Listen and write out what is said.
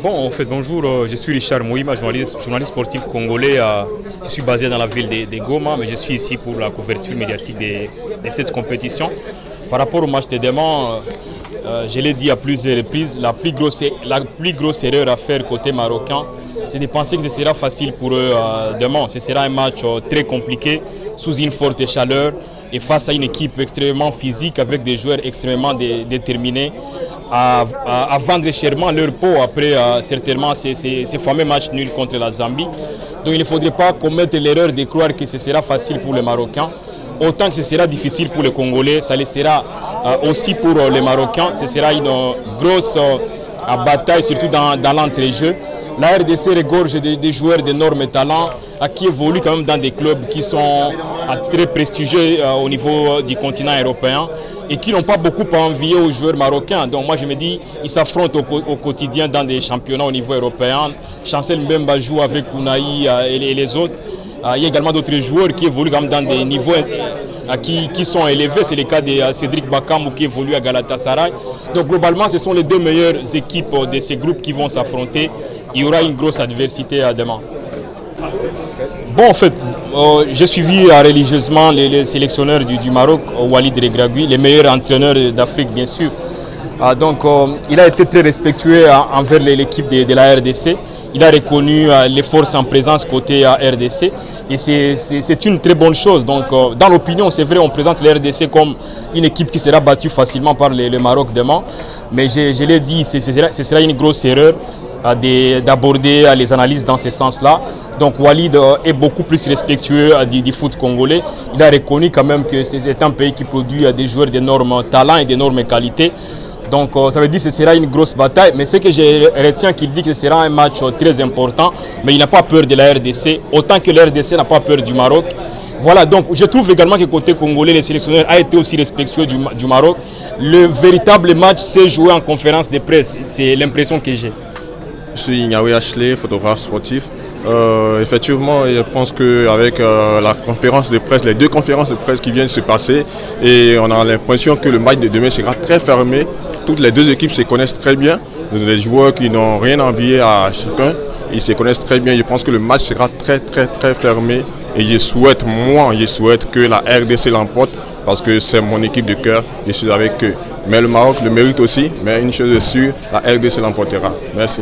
Bon, en fait, bonjour, je suis Richard Mouima, journaliste sportif congolais. Je suis basé dans la ville de Goma, mais je suis ici pour la couverture médiatique de cette compétition. Par rapport au match de demain, je l'ai dit à plusieurs reprises, la plus grosse erreur à faire côté marocain, c'est de penser que ce sera facile pour eux demain. Ce sera un match très compliqué, sous une forte chaleur et face à une équipe extrêmement physique avec des joueurs extrêmement déterminés à vendre chèrement leur peau après certainement ces fameux matchs nuls contre la Zambie. Donc il ne faudrait pas commettre l'erreur de croire que ce sera facile pour les Marocains. Autant que ce sera difficile pour les Congolais, ça le sera aussi pour les Marocains. Ce sera une grosse bataille, surtout dans l'entrejeu. La RDC regorge des joueurs d'énormes talents qui évoluent quand même dans des clubs qui sont très prestigieux au niveau du continent européen et qui n'ont pas beaucoup à envier aux joueurs marocains. Donc moi je me dis, ils s'affrontent au quotidien dans des championnats au niveau européen. Chancel Mbemba joue avec Unai et les autres. Il y a également d'autres joueurs qui évoluent quand même dans des niveaux qui sont élevés. C'est le cas de Cédric Bakambu qui évolue à Galatasaray. Donc globalement, ce sont les deux meilleures équipes de ces groupes qui vont s'affronter. Il y aura une grosse adversité à demain. Bon, en fait, j'ai suivi religieusement les sélectionneurs du Maroc, Walid Regragui, les meilleurs entraîneurs d'Afrique, bien sûr. Donc, il a été très respectueux envers l'équipe de la RDC. Il a reconnu les forces en présence côté RDC. Et c'est une très bonne chose. Donc, dans l'opinion, c'est vrai, on présente la RDC comme une équipe qui sera battue facilement par le Maroc demain. Mais je l'ai dit, ce sera une grosse erreur d'aborder les analyses dans ce sens-là. Donc Walid est beaucoup plus respectueux du foot congolais. Il a reconnu quand même que c'est un pays qui produit des joueurs d'énormes talents et d'énormes qualités. Donc ça veut dire que ce sera une grosse bataille. Mais ce que je retiens qu'il dit que ce sera un match très important. Mais il n'a pas peur de la RDC, autant que la RDC n'a pas peur du Maroc. Voilà, donc je trouve également que côté congolais, les sélectionneurs a été aussi respectueux du Maroc. Le véritable match s'est joué en conférence de presse. C'est l'impression que j'ai. Je suis Ignaoui Ashley, photographe sportif. Effectivement, je pense qu'avec la conférence de presse, les deux conférences de presse qui viennent se passer, et on a l'impression que le match de demain sera très fermé. Toutes les deux équipes se connaissent très bien. Les joueurs qui n'ont rien envié à chacun, ils se connaissent très bien. Je pense que le match sera très fermé. Et je souhaite que la RDC l'emporte parce que c'est mon équipe de cœur. Je suis avec eux. Mais le Maroc le mérite aussi. Mais une chose est sûre, la RDC l'emportera. Merci.